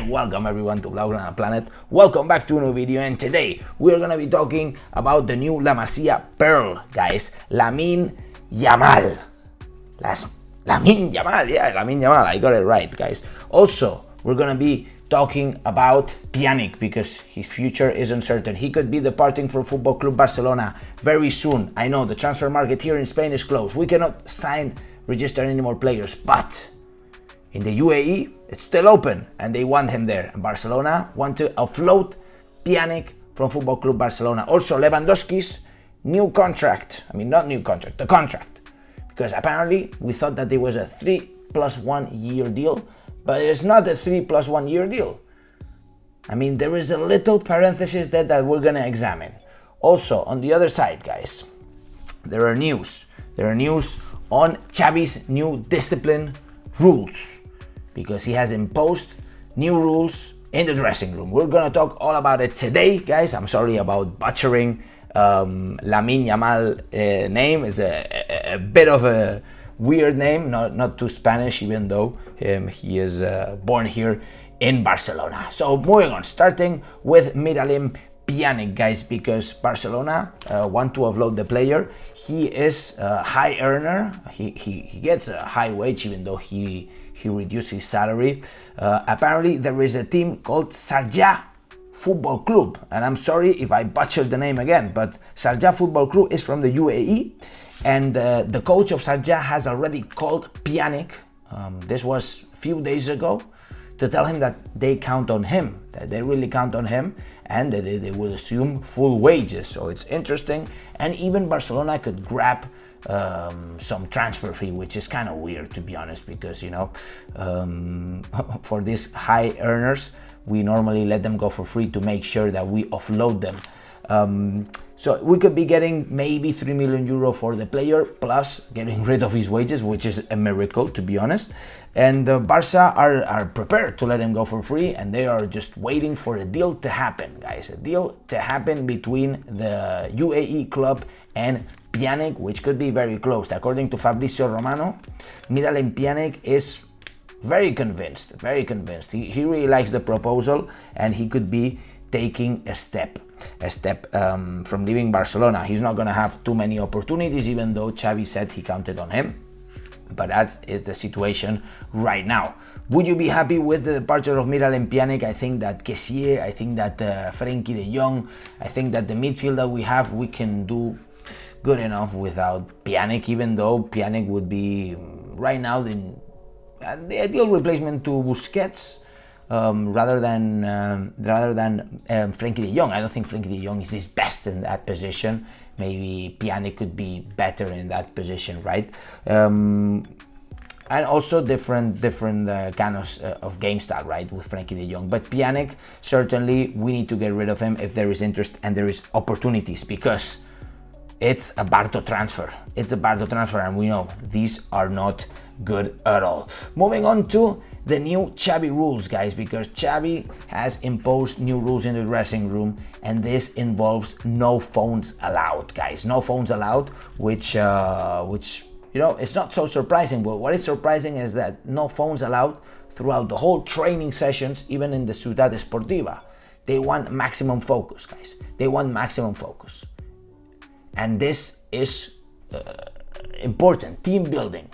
and welcome everyone to Blaugrana Planet. Welcome back to a new video, and today we're gonna be talking about the new Masia Pearl, guys. Lamine Yamal. Lamine Yamal, I got it right, guys. Also, we're gonna be talking about Pjanic because his future is uncertain. He could be departing from Football Club Barcelona very soon. I know the transfer market here in Spain is closed. We cannot register any more players, but in the UAE, it's still open and they want him there. And Barcelona want to offload Pjanic from Football Club Barcelona. Also, Lewandowski's new contract. I mean, not new contract, the contract. Because apparently we thought that it was a 3+1 year deal, but it is not a 3+1 year deal. I mean, there is a little parenthesis there that we're gonna examine. Also, on the other side, guys, there are news. There are news on Xavi's new discipline rules, because he has imposed new rules in the dressing room. We're gonna talk all about it today, guys. I'm sorry about butchering Lamine Yamal name. Is a bit of a weird name, not too Spanish, even though he is born here in Barcelona. So moving on, starting with Minamal Pjanic, guys, because Barcelona want to offload the player. He is a high earner. He gets a high wage, even though he reduced his salary. Apparently, there is a team called Sharjah Football Club, and I'm sorry if I butchered the name again, but Sharjah Football Club is from the UAE, and the coach of Sharjah has already called Pjanic. This was a few days ago, to tell him that they count on him, that they really count on him, and that they will assume full wages. So it's interesting, and even Barcelona could grab some transfer fee, which is kind of weird, to be honest, because, you know, for these high earners, we normally let them go for free to make sure that we offload them. So we could be getting maybe 3 million euro for the player, plus getting rid of his wages, which is a miracle, to be honest. And Barca are prepared to let him go for free, and they are just waiting for a deal to happen, guys. A deal to happen between the UAE club and Pjanic, which could be very close. According to Fabrizio Romano, Minamal Pjanic is very convinced. He really likes the proposal, and he could be taking a step from leaving Barcelona. He's not going to have too many opportunities, even though Xavi said he counted on him. But that is the situation right now. Would you be happy with the departure of Minamal Pjanic? I think that Kessie, I think that Frenkie de Jong, I think that the midfield that we have, we can do good enough without Pjanic, even though Pjanic would be right now the ideal replacement to Busquets. Rather than Frenkie de Jong. I don't think Frenkie de Jong is his best in that position. Maybe Pjanic could be better in that position, right? And also different kind of game style, right, with Frenkie de Jong. But Pjanic, certainly we need to get rid of him if there is interest and there is opportunities, because it's a Barca transfer. And we know these are not good at all. Moving on to the new Xavi rules, guys, because Xavi has imposed new rules in the dressing room, and this involves no phones allowed, guys. No phones allowed, which you know, it's not so surprising, but what is surprising is that no phones allowed throughout the whole training sessions, even in the Ciudad Esportiva. They want maximum focus, guys. They want maximum focus. And this is important. Team building.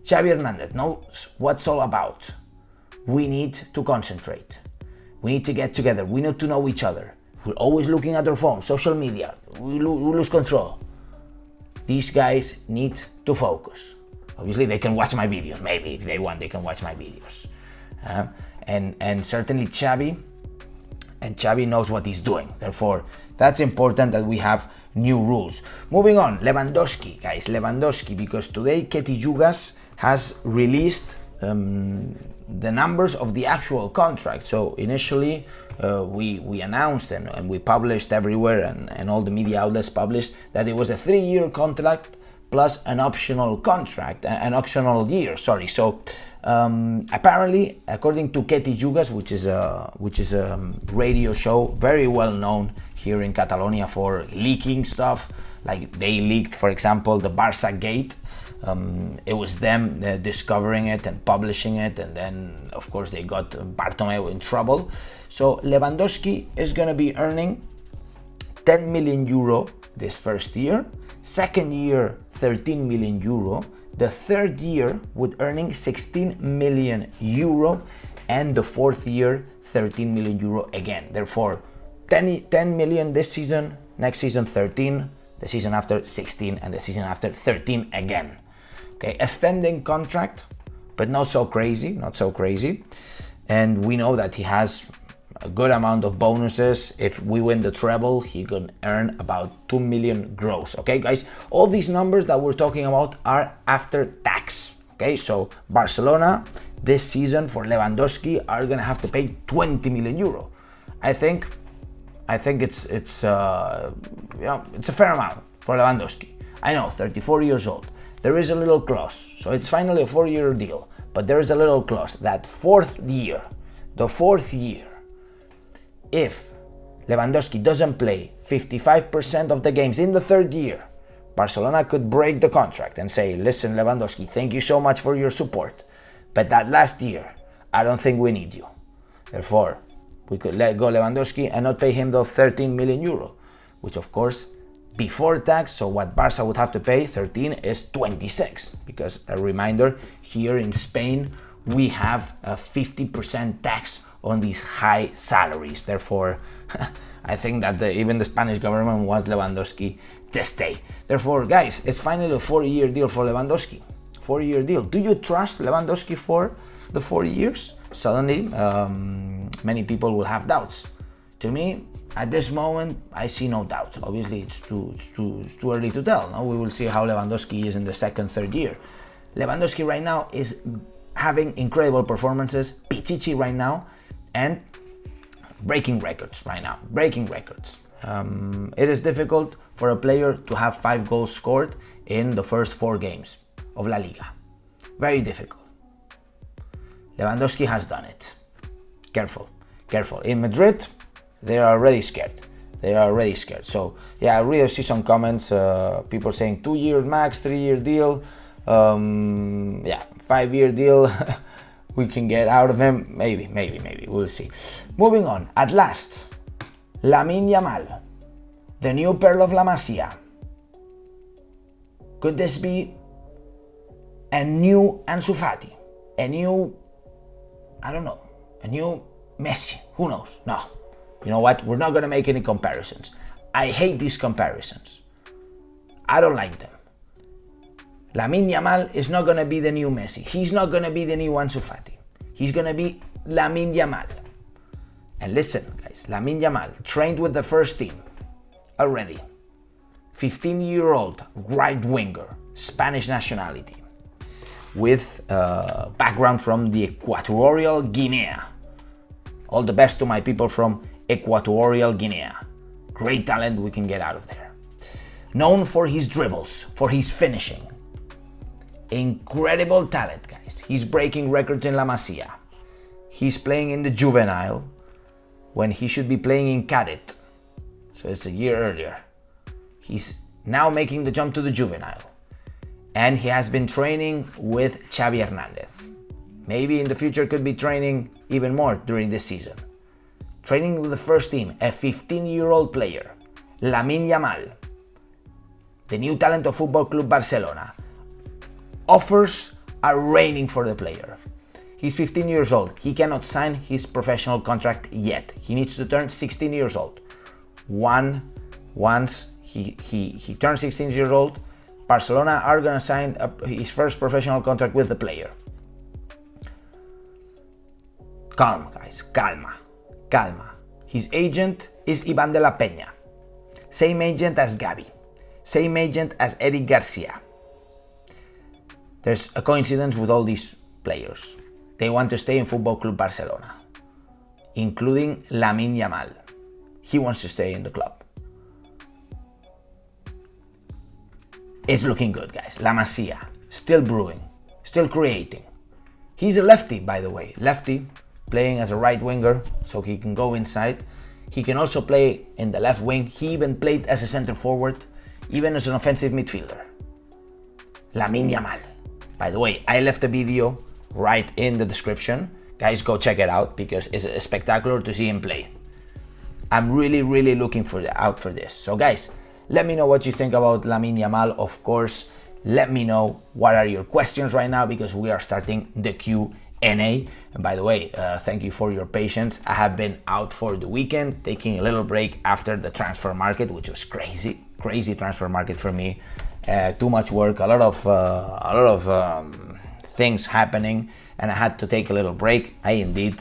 Xavi Hernandez knows what it's all about. We need to concentrate. We need to get together. We need to know each other. We're always looking at our phone, social media. We lose control. These guys need to focus. Obviously, they can watch my videos. Maybe if they want, they can watch my videos. And certainly Xavi knows what he's doing. Therefore, that's important that we have new rules. Moving on, Lewandowski, guys. Lewandowski, because today Ketty Jugas has released the numbers of the actual contract. So initially we announced and we published everywhere, and all the media outlets published that it was a 3-year contract plus an optional contract, an optional year, sorry. So apparently, according to Ketty Jugas, which is a radio show very well known here in Catalonia for leaking stuff, like they leaked, for example, the Barça gate. It was them discovering it and publishing it, and then of course they got Bartomeu in trouble. So Lewandowski is going to be earning 10 million euro this first year, second year 13 million euro, the third year with earning 16 million euro, and the fourth year 13 million euro again. Therefore 10 million this season, next season 13, the season after 16, and the season after 13 again. Okay, extending contract, but not so crazy, and we know that he has a good amount of bonuses. If we win the treble, he can earn about 2 million gross. Okay guys, all these numbers that we're talking about are after tax. Okay, so Barcelona this season for Lewandowski are gonna have to pay 20 million euro. I think it's it's a fair amount for Lewandowski. I know, 34 years old. There is a little clause, so it's finally a 4-year deal, but there is a little clause that the fourth year, if Lewandowski doesn't play 55% of the games in the third year, Barcelona could break the contract and say, listen Lewandowski, thank you so much for your support, but that last year, I don't think we need you. Therefore, we could let go Lewandowski and not pay him the 13 million euro, which of course, before tax, so what Barca would have to pay, 13 is 26, because a reminder, here in Spain, we have a 50% tax on these high salaries. Therefore, I think that even the Spanish government wants Lewandowski to stay. Therefore, guys, it's finally a 4-year deal for Lewandowski. 4-year deal. Do you trust Lewandowski for the 4 years? Suddenly, many people will have doubts. To me, at this moment, I see no doubt. Obviously, it's too early to tell. No? We will see how Lewandowski is in the second, third year. Lewandowski right now is having incredible performances, Pichichi right now, and breaking records right now. It is difficult for a player to have 5 goals scored in the first 4 games of La Liga. Very difficult. Lewandowski has done it. Careful. In Madrid, they are already scared. So yeah, I really see some comments, people saying 2-year max, 3-year deal, 5-year deal, we can get out of him, maybe, we'll see. Moving on, at last, Lamine Yamal, the new pearl of La Masia. Could this be a new Ansu Fati? A new Messi? Who knows? No. You know what? We're not going to make any comparisons. I hate these comparisons. I don't like them. Lamine Yamal is not going to be the new Messi. He's not going to be the new Ansu Fati. He's going to be Lamine Yamal. And listen, guys, Lamine Yamal trained with the first team already. 15-year-old right winger, Spanish nationality, with background from the Equatorial Guinea. All the best to my people from Equatorial Guinea. Great talent we can get out of there. Known for his dribbles, for his finishing. Incredible talent, guys. He's breaking records in La Masia. He's playing in the juvenile when he should be playing in cadet. So it's a year earlier. He's now making the jump to the juvenile. And he has been training with Xavi Hernandez. Maybe in the future could be training even more during this season. Training with the first team, a 15-year-old player, Lamine Yamal, the new talent of Football Club Barcelona. Offers are raining for the player. He's 15 years old. He cannot sign his professional contract yet. He needs to turn 16 years old. Once he turns 16 years old, Barcelona are going to sign his first professional contract with the player. Calm, guys. Calma. His agent is Ivan de la Peña. Same agent as Gavi. Same agent as Eric Garcia. There's a coincidence with all these players. They want to stay in Football Club Barcelona, including Lamine Yamal. He wants to stay in the club. It's looking good, guys. La Masia, still brewing, still creating. He's a lefty, by the way. Lefty, playing as a right winger, so he can go inside. He can also play in the left wing. He even played as a center forward, even as an offensive midfielder. Lamine Yamal. By the way, I left a video right in the description. Guys, go check it out because it's spectacular to see him play. I'm really looking out for this. So guys, let me know what you think about Lamine Yamal. Of course, let me know what are your questions right now because we are starting the Q&A. And by the way, thank you for your patience. I have been out for the weekend, taking a little break after the transfer market, which was crazy transfer market for me. Too much work, a lot of things happening, and I had to take a little break. I indeed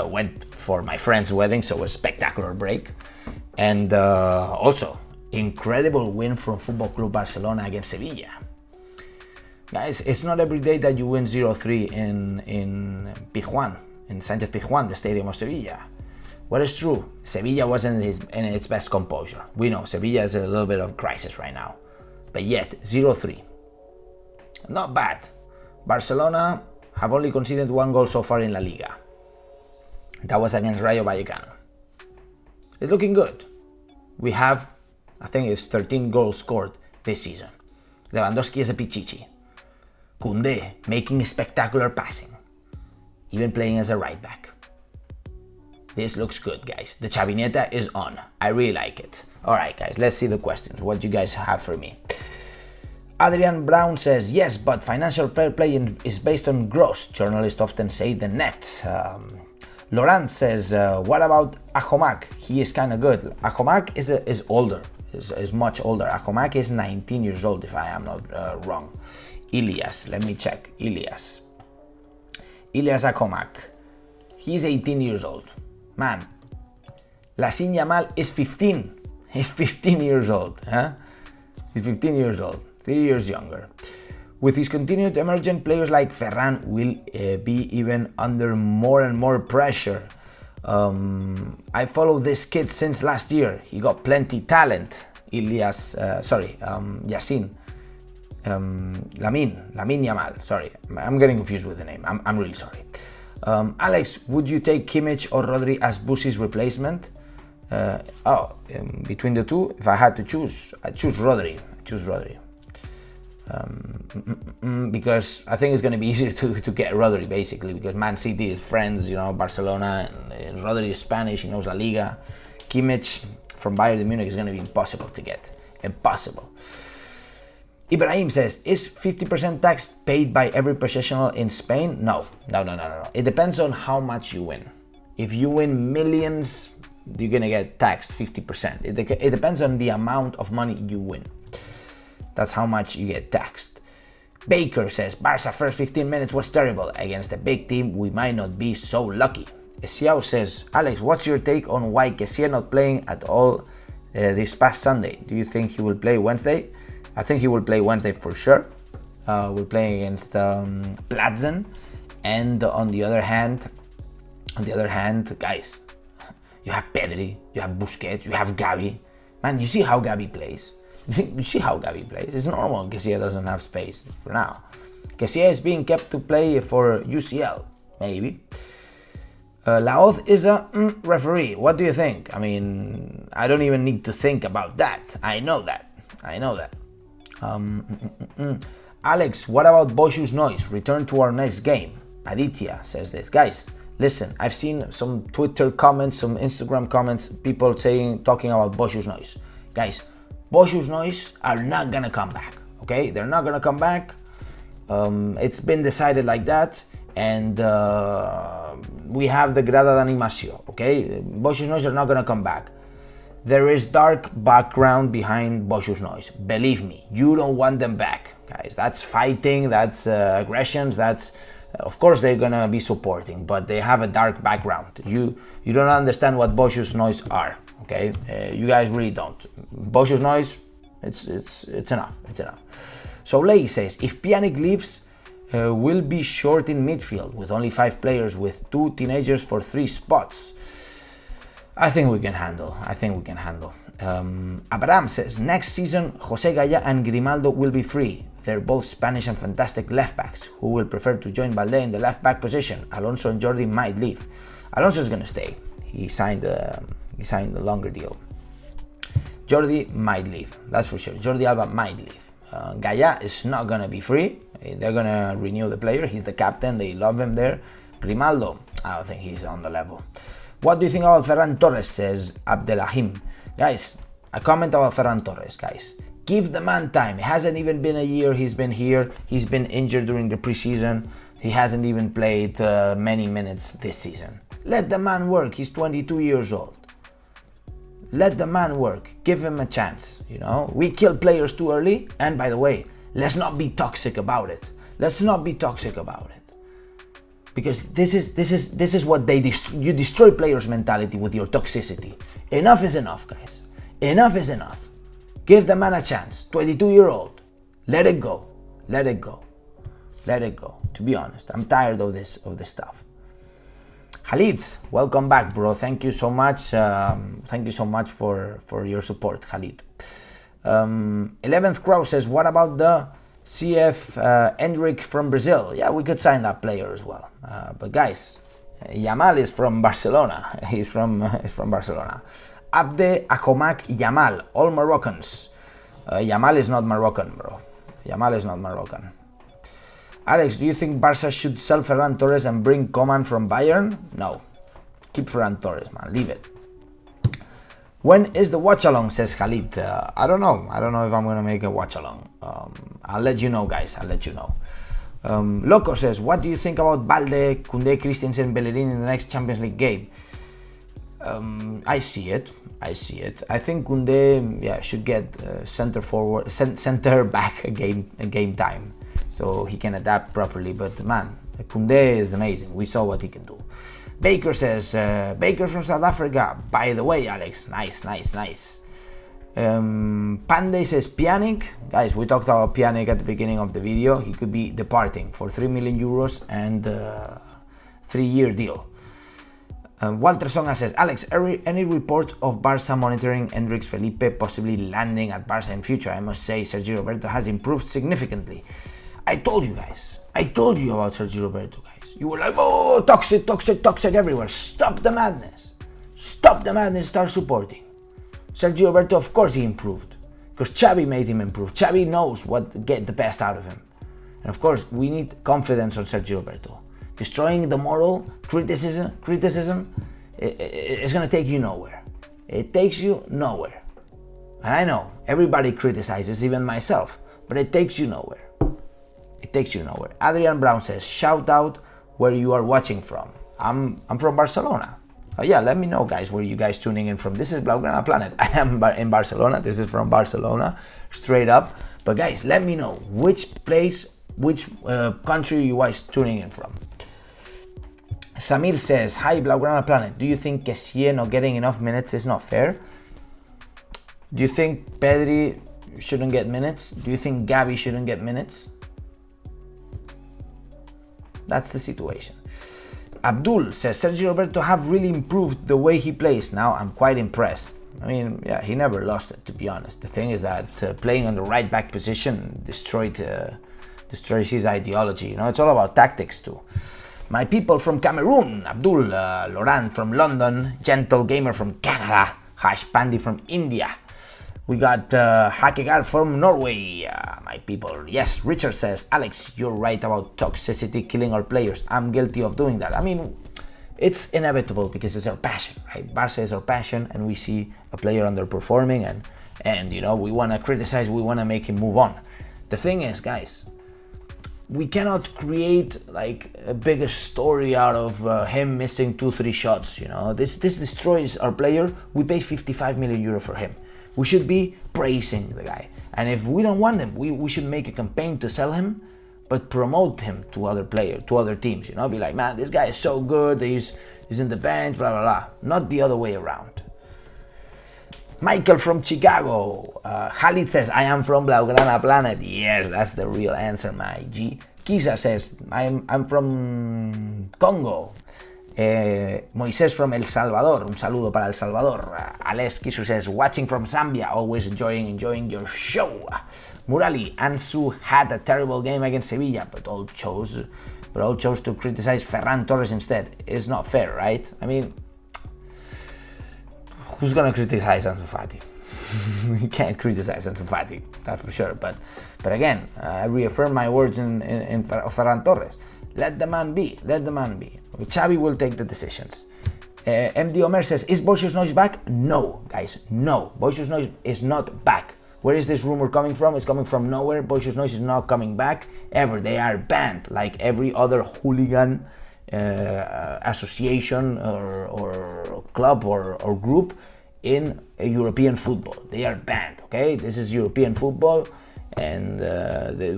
went for my friend's wedding, so it was a spectacular break. And also, incredible win from Football Club Barcelona against Sevilla. Guys, it's not every day that you win 0-3 in Pizjuán, in Sánchez Pizjuán, the stadium of Sevilla. What is true? Sevilla wasn't in its best composure. We know Sevilla is a little bit of crisis right now. But yet, 0-3. Not bad. Barcelona have only conceded 1 goal so far in La Liga. That was against Rayo Vallecano. It's looking good. We have, I think it's 13 goals scored this season. Lewandowski is a pichichi. Koundé making spectacular passing. Even playing as a right back. This looks good, guys. The Chavineta is on. I really like it. Alright, guys, let's see the questions. What you guys have for me. Adrian Brown says, yes, but financial fair play is based on gross. Journalists often say the net. Laurent says, what about Ahomak? He is kind of good. Ahomak is older, is much older. Ahomak is 19 years old, if I am not wrong. Ilias, let me check. Ilias Ahomak. He's 18 years old. Man, Lamine Yamal is 15. He's 15 years old. Huh? He's 15 years old. 3 years younger. With his continued emergent players like Ferran will be even under more and more pressure. I follow this kid since last year. He got plenty talent. Yasin. Lamine Yamal. Sorry, I'm getting confused with the name. I'm really sorry. Alex, would you take Kimmich or Rodri as Bussi's replacement? Between the two, if I had to choose, I'd choose Rodri. Because I think it's going to be easier to get Rodri, basically, because Man City is friends, Barcelona, and Rodri is Spanish, he knows La Liga. Kimmich from Bayern Munich is going to be impossible to get. Impossible. Ibrahim says, is 50% tax paid by every professional in Spain? No. It depends on how much you win. If you win millions, you're going to get taxed 50%. It depends on the amount of money you win. That's how much you get taxed. Baker says, Barca first 15 minutes was terrible. Against a big team, we might not be so lucky. Xiao says, Alex, what's your take on why Kessie not playing at all this past Sunday? Do you think he will play Wednesday? I think he will play Wednesday for sure. We're playing against Platzen. And on the other hand, guys, you have Pedri, you have Busquets, you have Gavi. Man, you see how Gavi plays. It's normal Kessie doesn't have space for now. Kessie is being kept to play for UCL, maybe. Laoth is a referee. What do you think? I mean, I don't even need to think about that. I know that. Alex, what about Boshu's noise? Return to our next game. Aditya says this. Guys, listen, I've seen some Twitter comments, some Instagram comments, people talking about Boshu's noise. Guys, Boshu's noise are not gonna come back, okay? They're not gonna come back. It's been decided like that, and we have the grada d'animació, okay? Boshu's noise are not gonna come back. There is dark background behind Boshu's noise. Believe me, you don't want them back, guys. That's fighting, that's aggressions, that's... Of course they're gonna be supporting, but they have a dark background. You don't understand what Boshu's noise are, okay? You guys really don't. Boshu's noise, it's enough. So Lei says, if Pjanic leaves, we'll be short in midfield with only 5 players with 2 teenagers for 3 spots. I think we can handle. Abraham says, next season, Jose Gaya and Grimaldo will be free. They're both Spanish and fantastic left backs. Who will prefer to join Balde in the left back position? Alonso and Jordi might leave. Alonso is going to stay. He signed a longer deal. Jordi might leave. That's for sure. Jordi Alba might leave. Gaia is not gonna be free. They're gonna renew the player. He's the captain. They love him there. Grimaldo, I don't think he's on the level. What do you think about Ferran Torres, says Abdelahim. Guys, a comment about Ferran Torres, guys. Give the man time. It hasn't even been a year he's been here. He's been injured during the preseason. He hasn't even played many minutes this season. Let the man work. He's 22 years old. Let the man work. Give him a chance. You know, we kill players too early. And by the way, let's not be toxic about it. Let's not be toxic about it. Because this is what they you destroy players' mentality with your toxicity. Enough is enough, guys. Enough is enough. Give the man a chance. 22-year-old. Let it go. Let it go. Let it go. To be honest, I'm tired of this stuff. Khalid, welcome back, bro. Thank you so much. Thank you so much for your support, Khalid. 11th Crow says, what about the CF Endrick from Brazil? Yeah, we could sign that player as well. But guys, Yamal is from Barcelona. He's from Barcelona. Abde Akomak Yamal, all Moroccans. Yamal is not Moroccan, bro. Yamal is not Moroccan. Alex, do you think Barca should sell Ferran Torres and bring Coman from Bayern? No. Keep Ferran Torres, man. Leave it. When is the watch along, says Khalid. I don't know. I don't know if I'm going to make a watch along. I'll let you know, guys. I'll let you know. Loco says, what do you think about Balde, Koundé, Christensen, Bellerin in the next Champions League game? I see it. I think Koundé, should get center back a game time, so he can adapt properly. But man, Koundé is amazing. We saw what he can do. Baker says, Baker from South Africa. By the way, Alex, nice. Pandey says, Pjanic. Guys, we talked about Pjanic at the beginning of the video. He could be departing for 3 million euros and 3-year deal. Walter Songa says, Alex, any reports of Barca monitoring Endrick Felipe possibly landing at Barca in future? I must say, Sergio Roberto has improved significantly. I told you about Sergio Roberto, guys. You were like, oh, toxic everywhere. Stop the madness. Start supporting. Sergio Roberto, of course he improved, because Xavi made him improve. Xavi knows what to get the best out of him. And of course, we need confidence on Sergio Roberto. Destroying the moral, criticism is going to take you nowhere. It takes you nowhere. And I know, everybody criticizes, even myself, but it takes you nowhere. Adrian Brown says, shout out where you are watching from. I'm from Barcelona. Oh yeah, let me know, guys, where you guys tuning in from. This is Blaugrana Planet. I am in Barcelona. This is from Barcelona, straight up. But guys, let me know which country you guys tuning in from. Samir says, hi Blaugrana Planet, do you think Kessie not getting enough minutes is not fair? Do you think Pedri shouldn't get minutes? Do you think Gavi shouldn't get minutes? That's the situation. Abdul says, Sergio Roberto have really improved the way he plays. Now I'm quite impressed. I mean, yeah, he never lost it, to be honest. The thing is that playing on the right back position destroys his ideology. You know, it's all about tactics too. My people from Cameroon, Abdul, Laurent from London, Gentle Gamer from Canada, Hash Pandi from India. We got Hakegar from Norway, my people. Yes, Richard says, Alex, you're right about toxicity killing our players. I'm guilty of doing that. I mean, it's inevitable because it's our passion, right? Barca is our passion, and we see a player underperforming and you know, we want to criticize, we want to make him move on. The thing is, guys, we cannot create like a bigger story out of him missing 2-3 shots, you know. This destroys our player. We pay 55 million euro for him. We should be praising the guy. And if we don't want him, we should make a campaign to sell him, but promote him to other teams, you know. Be like, man, this guy is so good, he's in the bench, blah, blah, blah. Not the other way around. Michael from Chicago. Khalid says, I am from Blaugrana Planet. Yes, that's the real answer, my G. Kisa says, I'm from Congo. Moisés from El Salvador. Un saludo para El Salvador. Alex Kisu says, watching from Zambia. Always enjoying your show. Murali, Ansu had a terrible game against Sevilla, but all chose to criticize Ferran Torres instead. It's not fair, right? I mean, who's gonna criticize Ansu Fati? You can't criticize Ansu Fati, that's for sure. But again, I reaffirm my words in Ferran Torres. Let the man be. Let the man be. Xavi will take the decisions. MD Omer says, is Boixos Nois back? No, guys, no. Boixos Nois is not back. Where is this rumor coming from? It's coming from nowhere. Boixos Nois is not coming back ever. They are banned like every other hooligan association or club or group in European football. They are banned, okay? This is European football, and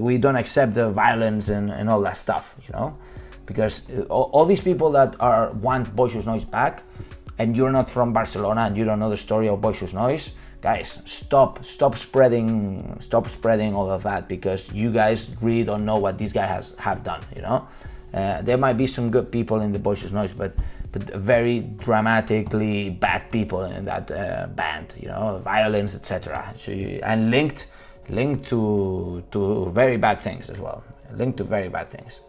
we don't accept the violence and all that stuff, you know? Because all these people that want Boixos Nois back, and you're not from Barcelona and you don't know the story of Boixos Nois, guys, stop spreading all of that, because you guys really don't know what these guys have done, you know? There might be some good people in the Boixos Nois, but very dramatically bad people in that band, you know, violence, etc. So and linked to very bad things as well. Linked to very bad things.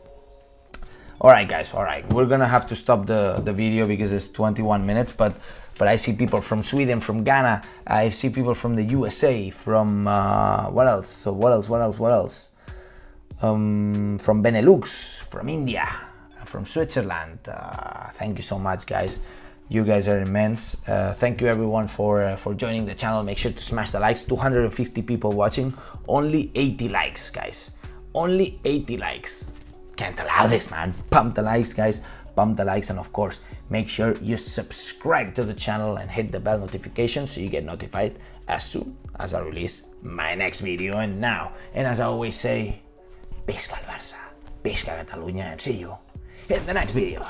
All right, guys. All right, we're gonna have to stop the video because it's 21 minutes. But I see people from Sweden, from Ghana. I see people from the USA. From what else? So what else? From Benelux, from India, from Switzerland. Thank you so much, guys. You guys are immense. Thank you everyone for joining the channel. Make sure to smash the likes. 250 people watching, only 80 likes, guys. Only 80 likes. Can't allow this, man. Pump the likes, guys. Pump the likes, and of course, make sure you subscribe to the channel and hit the bell notification so you get notified as soon as I release my next video. And now, and as I always say, Visca el Barça, Visca Catalunya, and see you in the next video.